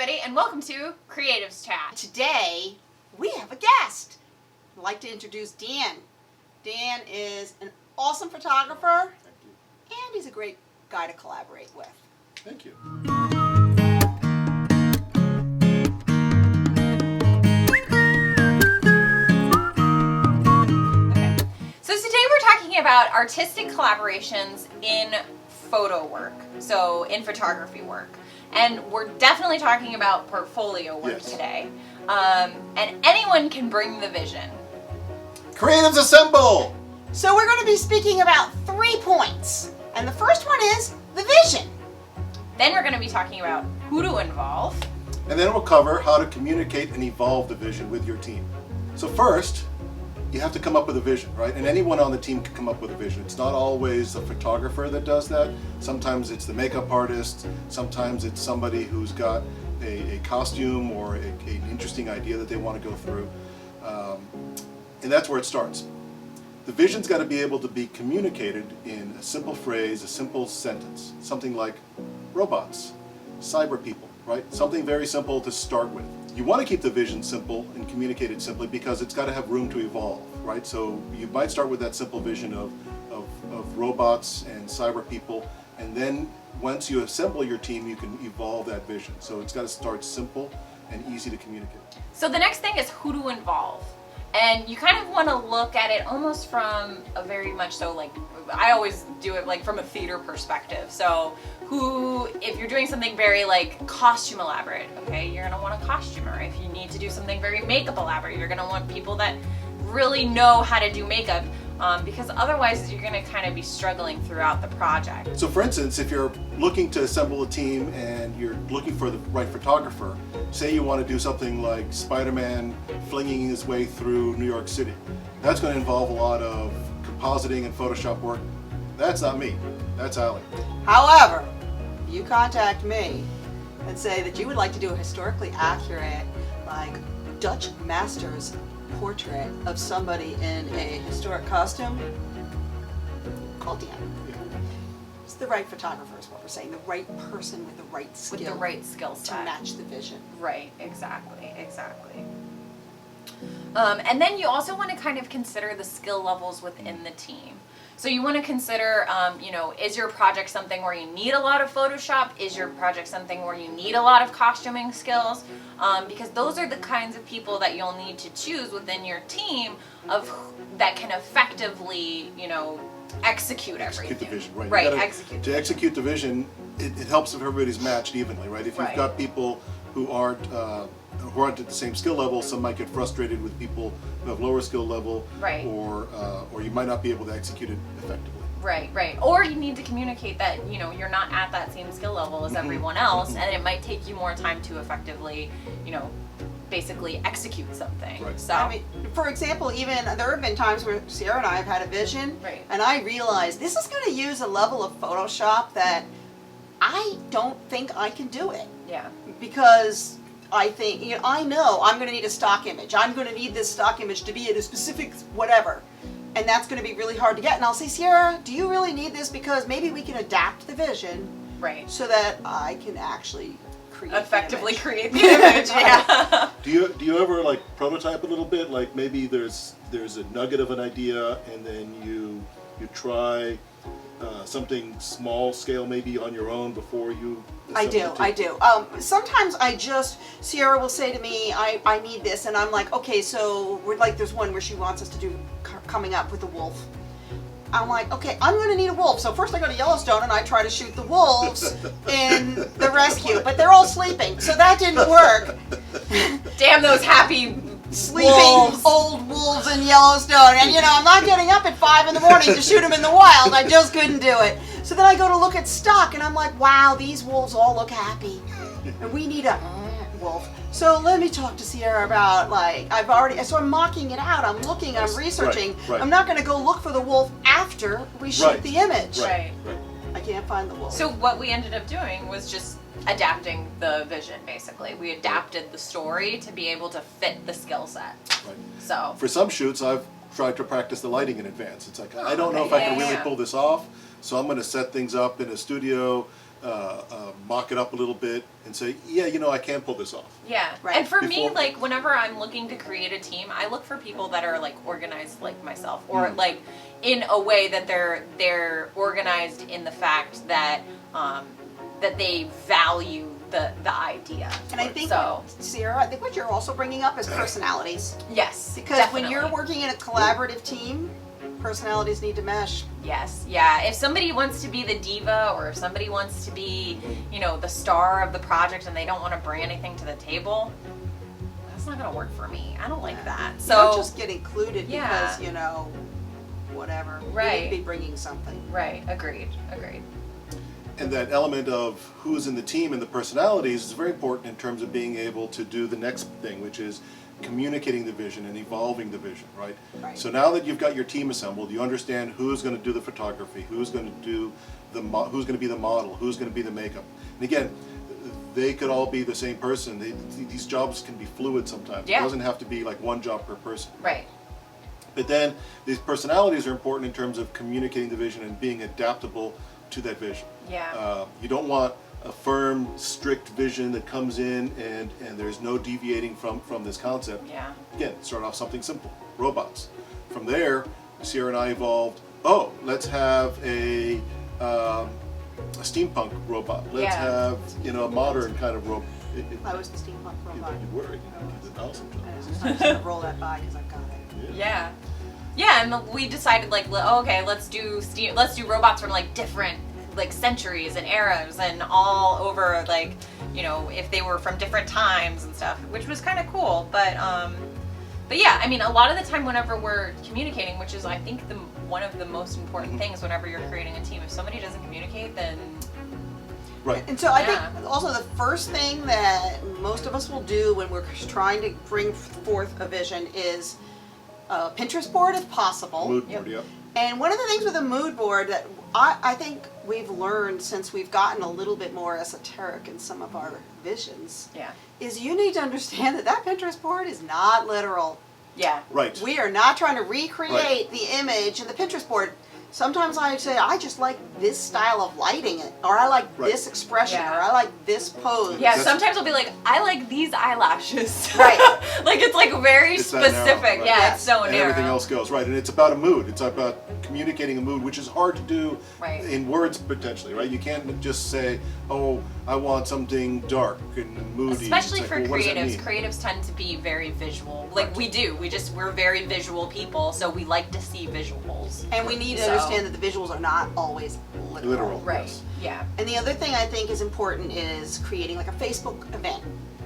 everybody, and welcome to Creatives Chat. Today, we have a guest. I'd like to introduce Dan. Dan is an awesome photographer, and he's a great guy to collaborate with. Thank you. Okay. So today we're talking about artistic collaborations in photo work, so in photography work. And we're definitely talking about portfolio work today. And anyone can bring the vision. Creatives assemble! So we're going to be speaking about 3 points. And the first one is the vision. Then we're going to be talking about who to involve. And then we'll cover how to communicate and evolve the vision with your team. So first, you have to come up with a vision, right? And anyone on the team can come up with a vision. It's not always a photographer that does that. Sometimes it's the makeup artist. Sometimes it's somebody who's got a costume or an interesting idea that they want to go through. And that's where it starts. The vision's got to be able to be communicated in a simple phrase, a simple sentence. Something like robots, cyber people, right? Something very simple to start with. You want to keep the vision simple and communicate it simply because it's got to have room to evolve, right? So you might start with that simple vision of robots and cyber people, and then once you assemble your team, you can evolve that vision. So it's got to start simple and easy to communicate. So the next thing is who to involve. And you kind of want to look at it almost from a very much so, like, I always do it like from a theater perspective. So who, if you're doing something very like costume elaborate, okay, you're going to want a costumer. If you need to do something very makeup elaborate, you're going to want people that really know how to do makeup, because otherwise you're going to kind of be struggling throughout the project. So for instance, if you're looking to assemble a team and you're looking for the right photographer, say you want to do something like Spider-Man flinging his way through New York City. That's going to involve a lot of compositing and Photoshop work. That's not me, that's Ali. However, if you contact me and say that you would like to do a historically accurate, like Dutch master's portrait of somebody in a historic costume, call Dan. It's the right photographer is what we're saying, the right person with the right skill. With the right skill set. To match the vision. Right, exactly. And then you also want to kind of consider the skill levels within the team. So you want to consider, is your project something where you need a lot of Photoshop? Is your project something where you need a lot of costuming skills? Because those are the kinds of people that you'll need to choose within your team that can effectively, execute everything. Execute the vision, right? Right, execute. To execute the vision, it helps if everybody's matched evenly, right? If you've got people who aren't at the same skill level, some might get frustrated with people who have lower skill level, right? Or you might not be able to execute it effectively. Right. Or you need to communicate that you're not at that same skill level as everyone else, and it might take you more time to effectively, basically execute something. Right. So, I mean, for example, even there have been times where Sierra and I have had a vision, and I realized this is going to use a level of Photoshop that I don't think I can do it. Yeah. Because I think, I know I'm going to need a stock image. I'm going to need this stock image to be at a specific whatever. And that's going to be really hard to get. And I'll say, Sierra, do you really need this? Because maybe we can adapt the vision so that I can actually effectively create the image. Yeah. Do you ever like prototype a little bit? Like maybe there's a nugget of an idea, and then you try something small scale maybe on your own before you. I do. Sometimes Sierra will say to me, I need this, and I'm like, okay, so we're like, there's one where she wants us to do coming up with a wolf. I'm like, okay, I'm going to need a wolf. So first I go to Yellowstone and I try to shoot the wolves in the rescue, but they're all sleeping, so that didn't work. Damn those happy sleeping wolves. Old wolves in Yellowstone, and I'm not getting up at 5 in the morning to shoot them in the wild. I just couldn't do it. So then I go to look at stock, and I'm like, wow, these wolves all look happy, and we need a wolf. So let me talk to Sierra about, so I'm mocking it out, I'm looking, I'm researching. Right. I'm not going to go look for the wolf after we shoot the image. Right. I can't find the wolf. So what we ended up doing was just adapting the vision, basically. We adapted the story to be able to fit the skill set. Right. So for some shoots, I've tried to practice the lighting in advance. It's like, I don't know if I can really pull this off, so I'm going to set things up in a studio mock it up a little bit and say, yeah, you know, I can pull this off. Yeah. Right. And for me, Before- like, whenever I'm looking to create a team, I look for people that are like organized like myself, or like in a way that they're organized in the fact that that they value the idea. And I think, so. Sierra, I think what you're also bringing up is personalities. Yes. Because definitely. when you're working in a collaborative team, personalities need to mesh. Yes, yeah. If somebody wants to be the diva, or if somebody wants to be, you know, the star of the project, and they don't want to bring anything to the table, that's not gonna work for me. I don't like that. You So don't just get included Yeah. because, you know, whatever. You Right. need to be bringing something. right, agreed. And that element of who's in the team and the personalities is very important in terms of being able to do the next thing, which is communicating the vision and evolving the vision, right? Right. So now that you've got your team assembled, you understand who's going to do the photography, who's going to do who's going to be the model, who's going to be the makeup. And again, they could all be the same person. These jobs can be fluid sometimes. Yeah. It doesn't have to be like one job per person. Right. But then these personalities are important in terms of communicating the vision and being adaptable to that vision. Yeah. You don't want a firm, strict vision that comes in and there's no deviating from this concept. Yeah. Again, start off something simple, robots. From there, Sierra and I evolved, oh, let's have a steampunk robot. Let's Yeah. have, you know, a modern kind of robot. I was the steampunk robot. You were, you did an awesome job. I'm just gonna roll that by because I've got it. Yeah. Yeah, and we decided like, okay, let's do robots from like different like centuries and eras and all over, like, you know, if they were from different times and stuff, which was kind of cool. But yeah, I mean, a lot of the time whenever we're communicating, which is I think one of the most important things whenever you're creating a team, if somebody doesn't communicate, then Right. And so I Yeah. think also the first thing that most of us will do when we're trying to bring forth a vision is a Pinterest board if possible. Mood board, yep. And one of the things with a mood board that I think we've learned since we've gotten a little bit more esoteric in some of our visions yeah. is you need to understand that that Pinterest board is not literal. Yeah. Right. We are not trying to recreate the image in the Pinterest board. Sometimes I say, I just like this style of lighting, or I like Right. this expression, Yeah. or I like this pose. Yeah, That's- sometimes I'll be like, I like these eyelashes. Right. Like it's like very It's that narrow, specific. right. Yeah, it's so And narrow. everything else goes, right. And it's about a mood. It's about communicating a mood, which is hard to do Right. in words potentially, right? You can't just say, oh, I want something dark and moody. Especially It's for like, well, what does that creatives. mean? Creatives tend to be very visual. Like Right. we do. We're very visual people, so we like to see visuals. And we need to So- understand that the visuals are not always literal. Literal. Right. Yes. Yeah. And the other thing I think is important is creating like a Facebook event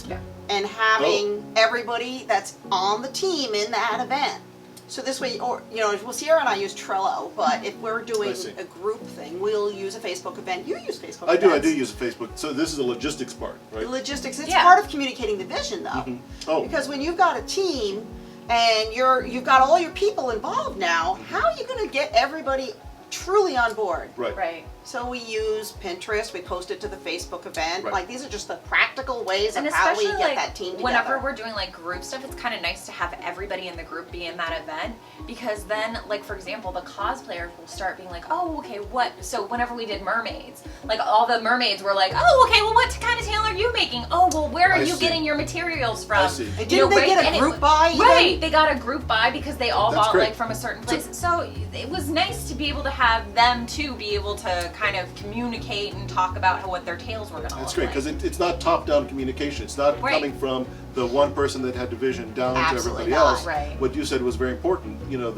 Yeah. and having everybody that's on the team in that event. So this way, or you know, well, Sierra and I use Trello, but if we're doing I see. a group thing, we'll use a Facebook event. You use Facebook I events. do use a Facebook. So this is a logistics part, right? The logistics, it's Yeah. part of communicating the vision though. Oh, Because when you've got a team and you've got all your people involved now, how are you going to get everybody truly on board? right. Right. So we use Pinterest, we post it to the Facebook event. Right. Like these are just the practical ways And of how we especially get like that team together. whenever we're doing like group stuff, it's kind of nice to have everybody in the group be in that event, because then, like for example, the cosplayers will start being like, oh, okay, what? So whenever we did mermaids, like all the mermaids were like, oh, okay, well, what kind of tail are you making? Oh, well, where are I you see. getting your materials from? I see. And You know, didn't they right? get And a it group was- buy? even? Right, they got a group buy because they all That's bought great. like from a certain place. So it was nice to be able to have them too be able to kind of communicate and talk about what their tails were going to look That's great like. because it's not top-down communication. It's not Right. coming from the one person that had the vision down Absolutely to everybody not. else. Right. What you said was very important. You know,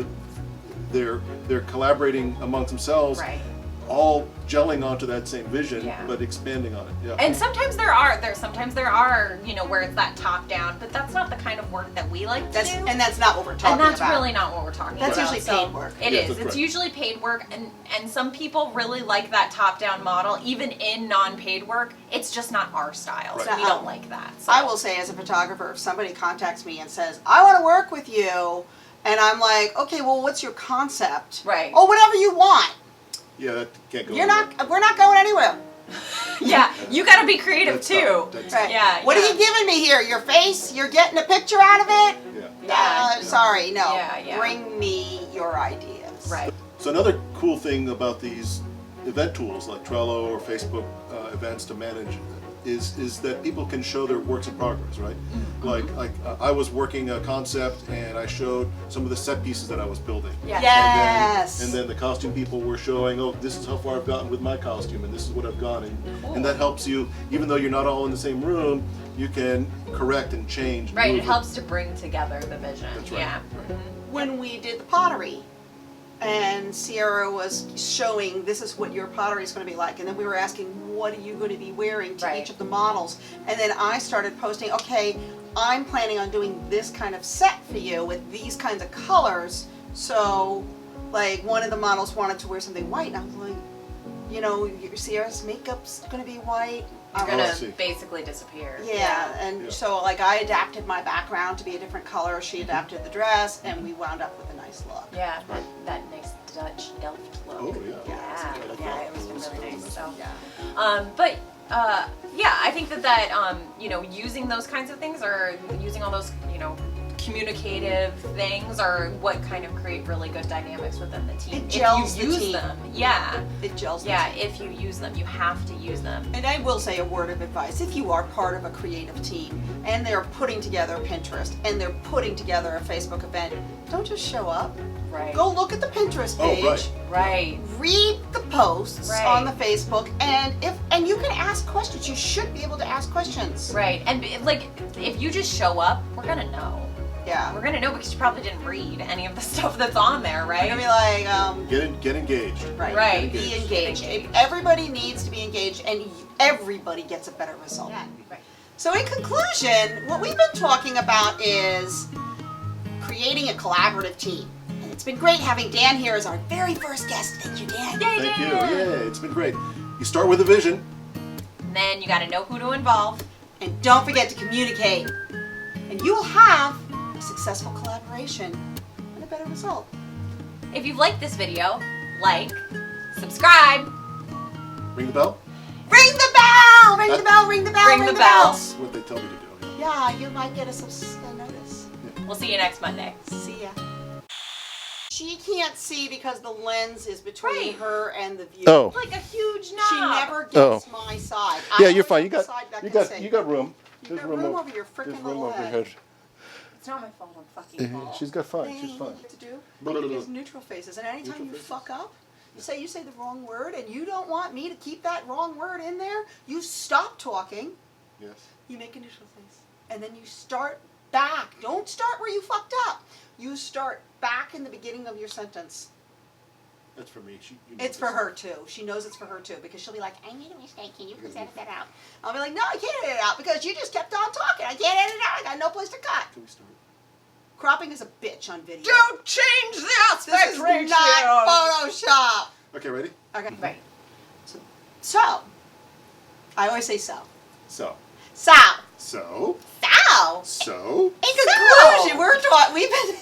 they're collaborating amongst themselves, Right. all gelling onto that same vision, Yeah. but expanding on it. Yeah. And sometimes there are, you know, where it's that top down, but that's not the kind of work that we like to That's, do. and that's not what we're talking And that's about. really not what we're talking That's about. usually paid work. It Yes, is. that's It's correct. usually paid work, and some people really like that top-down model, even in non-paid work. It's just not our style. So Right. we don't like that. So. I will say as a photographer, if somebody contacts me and says, I want to work with you, and I'm like, okay, well, what's your concept? Right. Oh, whatever you want. Yeah, that can't go. We're anywhere. not going anywhere. Yeah, you got to be creative That's too. tough. That's- Right. Yeah. What yeah. are you giving me here? Your face? You're getting a picture out of it? Yeah. Yeah. Sorry, no. Yeah, yeah. Bring me your ideas. Right. So another cool thing about these event tools like Trello or Facebook events to manage is that people can show their works in progress, right? Like I was working a concept and I showed some of the set pieces that I was building. Yeah. Yes. And then the costume people were showing, oh, this is how far I've gotten with my costume, and this is what I've gone, and that helps you, even though you're not all in the same room, you can correct and change. Right, move it helps to bring together the vision. That's right. Yeah. When we did the pottery, and Sierra was showing this is what your pottery is going to be like, and then we were asking what are you going to be wearing to Right. each of the models, and then I started posting, okay, I'm planning on doing this kind of set for you with these kinds of colors. So like one of the models wanted to wear something white, and I was like, you know, Sierra's makeup's going to be white. It's I Oh, I gonna see. basically disappear. Yeah, and Yeah. so like I adapted my background to be a different color, she adapted the dress, and we wound up with a nice look. Yeah. Right. That nice Dutch Delft look. Oh, yeah. Yeah, it was really nice. So, Yeah. but yeah, I think that you know, using those kinds of things or using all those, you know, communicative things are what kind of create really good dynamics within the team. It gels if the you use team. them. Yeah. It gels the Yeah, team. if you use them, you have to use them. And I will say a word of advice, if you are part of a creative team and they're putting together Pinterest and they're putting together a Facebook event, don't just show up. Right. Go look at the Pinterest Oh, page. right. Right. Read the posts Right. on the Facebook, and you can ask questions. You should be able to ask questions. Right. And like, if you just show up, we're gonna know. Yeah. We're gonna know because you probably didn't read any of the stuff that's on there, right? You're gonna be like, Get engaged. right. Right. Be Engaged. engaged. Engaged. Everybody needs to be engaged, and everybody gets a better result. Right. So in conclusion, what we've been talking about is creating a collaborative team. And it's been great having Dan here as our very first guest. Thank you, Dan. Thank you. Yeah, it's been great. You start with a vision. And then you gotta know who to involve. And don't forget to communicate. And you will have a successful collaboration and a better result. If you've liked this video, like, subscribe, Ring the bell. Ring the bell! Ring the bell, ring the bell, Ring ring the the bell. bell. That's what they tell me to do. Yeah, you might get a notice. we'll see you next Monday. See ya. She can't see because the lens is between Right. her and the view. Oh. Like a huge knob. She never gets my side. I Yeah, only you're fine. have You the got side that you can got see. you got room. You got room over your frickin' There's room little over your head. head. It's not my fault I'm fucking bald. She's got fine. She's Thing fine. to do. Blah, blah, You blah. use neutral faces, and anytime Neutral you faces. fuck up, you say the wrong word, and you don't want me to keep that wrong word in there, you stop talking, Yes. you make a neutral face, and then you start back. Don't start where you fucked up. You start back in the beginning of your sentence. That's for me. You know It's for this. her too. She knows it's for her too, because she'll be like, I made a mistake. Can you please edit that out? I'll be like, no, I can't edit it out because you just kept on talking. I can't edit it out. I got no place to cut. Can we start? Cropping is a bitch on video. Don't change the aspect This is not Photoshop. Okay, ready? Okay. Right. So, I always say so. So. So. So. So. So. In conclusion, we've been